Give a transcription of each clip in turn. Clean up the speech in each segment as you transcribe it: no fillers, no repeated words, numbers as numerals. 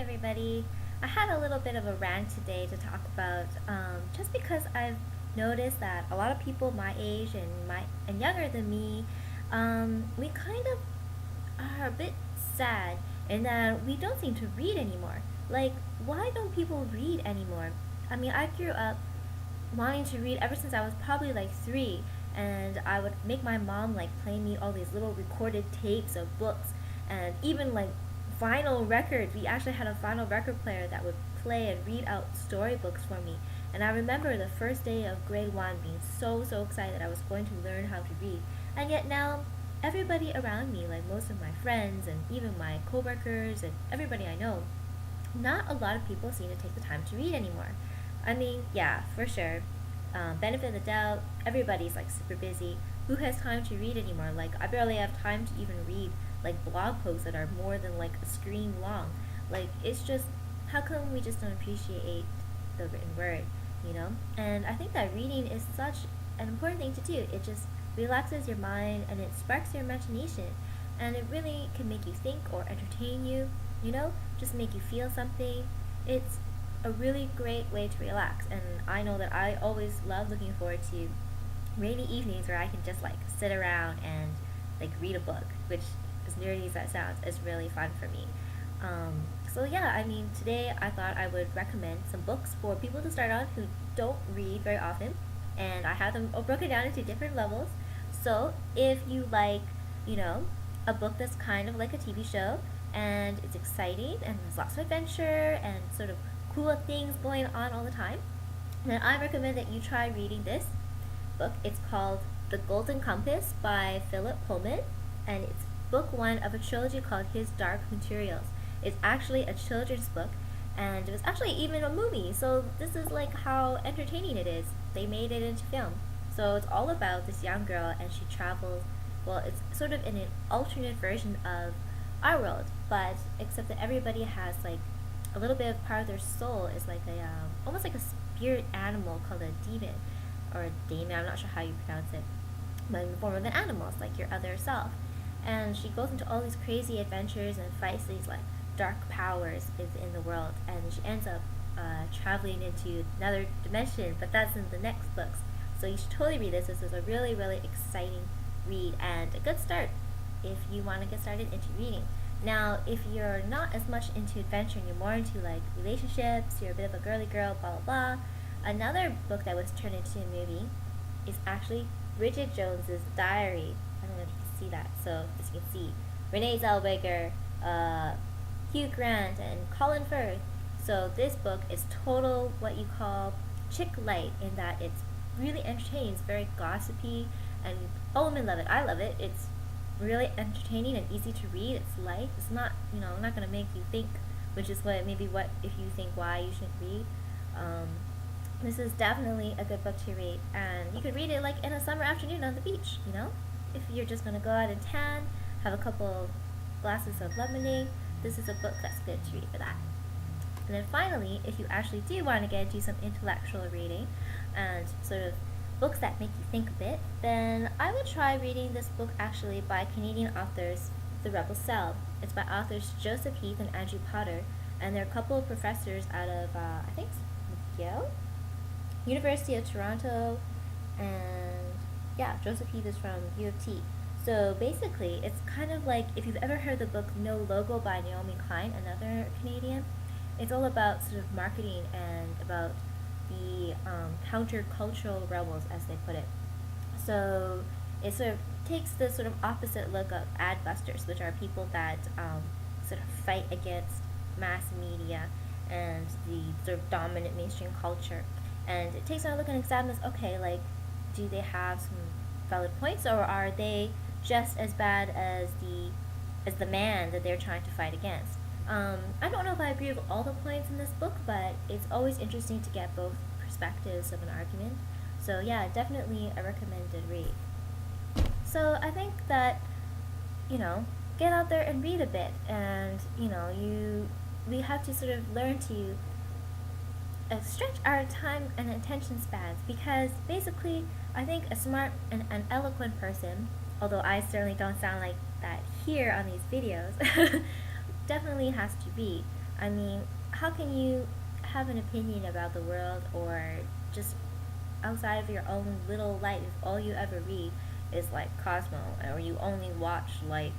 everybody. I had a little bit of a rant today to talk about just because I've noticed that a lot of people my age and younger than me, we kind of are a bit sad in that we don't seem to read anymore. Like, why don't people read anymore? I mean, I grew up wanting to read ever since I was probably like 3, and I would make my mom like play me all these little recorded tapes of books, and even like vinyl record. We actually had a vinyl record player that would play and read out storybooks for me. And I remember the first day of grade 1 being so excited that I was going to learn how to read. And yet now everybody around me, like most of my friends and even my coworkers and everybody I know, not a lot of people seem to take the time to read anymore. I mean, yeah, for sure. Benefit of the doubt, everybody's like super busy. Who has time to read anymore? Like, I barely have time to even read like blog posts that are more than like a screen long. Like, it's just, how come we just don't appreciate the written word, you know? And I think that reading is such an important thing to do. It just relaxes your mind and it sparks your imagination. And it really can make you think or entertain you, you know? Just make you feel something. It's a really great way to relax. And I know that I always love looking forward to rainy evenings where I can just like sit around and like read a book, which, as nerdy as that sounds, is really fun for me. So yeah, I mean, today I thought I would recommend some books for people to start on who don't read very often, and I have them all broken down into different levels. So if you like, you know, a book that's kind of like a TV show and it's exciting and there's lots of adventure and sort of cool things going on all the time, then I recommend that you try reading this book. It's called The Golden Compass by Philip Pullman, and it's book 1 of a trilogy called His Dark Materials. It's actually a children's book, and it was actually even a movie, so this is like how entertaining it is. They made it into film. So it's all about this young girl, and she travels, well, it's sort of in an alternate version of our world, but except that everybody has like a little bit of part of their soul is like a almost like a spirit animal called a demon or a daemon. I'm not sure how you pronounce it, but in the form of an animal, it's like your other self. And she goes into all these crazy adventures and fights these like dark powers in the world, and she ends up traveling into another dimension. But that's in the next books. So you should totally read this. This is a really exciting read and a good start if you want to get started into reading. Now, if you're not as much into adventure and you're more into like relationships, you're a bit of a girly girl, blah blah blah. Another book that was turned into a movie is actually Bridget Jones's Diary. I don't know if you can see that. So as you can see, Renee Zellweger, Hugh Grant, and Colin Firth. So this book is total what you call chick light in that it's really entertaining. It's very gossipy, and all women love it. I love it. It's really entertaining and easy to read. It's light. It's not, not gonna make you think, which is what if you think why you shouldn't read. This is definitely a good book to read, and you could read it like in a summer afternoon on the beach. If you're just gonna go out and tan, have a couple glasses of lemonade. This is a book that's good to read for that. And then finally, if you actually do want to get into some intellectual reading and sort of books that make you think a bit, then I would try reading this book actually by Canadian authors, The Rebel Cell. It's by authors Joseph Heath and Andrew Potter, and they're a couple of professors out of, I think, Yale? University of Toronto, and yeah, Joseph Heath is from U of T. So basically, it's kind of like if you've ever heard the book No Logo by Naomi Klein, another Canadian. It's all about sort of marketing and about the countercultural rebels, as they put it. So it sort of takes the sort of opposite look of adbusters, which are people that sort of fight against mass media and the sort of dominant mainstream culture. And it takes another look and examines, okay, like, do they have some valid points, or are they just as bad as the man that they're trying to fight against? I don't know if I agree with all the points in this book, but it's always interesting to get both perspectives of an argument. So yeah, definitely a recommended read. So I think that, get out there and read a bit, and we have to sort of learn to stretch our time and attention spans, because basically I think a smart and an eloquent person, although I certainly don't sound like that here on these videos, definitely has to read. I mean, how can you have an opinion about the world or just outside of your own little life if all you ever read is like Cosmo or you only watch like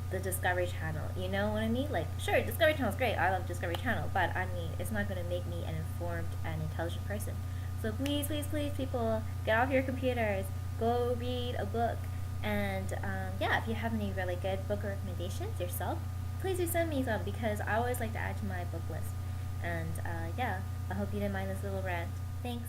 the Discovery Channel? You know what I mean? Like, sure, Discovery Channel is great. I love Discovery Channel, but I mean, it's not going to make me an informed and intelligent person. So please, please, please, people, get off your computers, go read a book, and yeah, if you have any really good book recommendations yourself, please do send me some because I always like to add to my book list. And yeah, I hope you didn't mind this little rant. Thanks.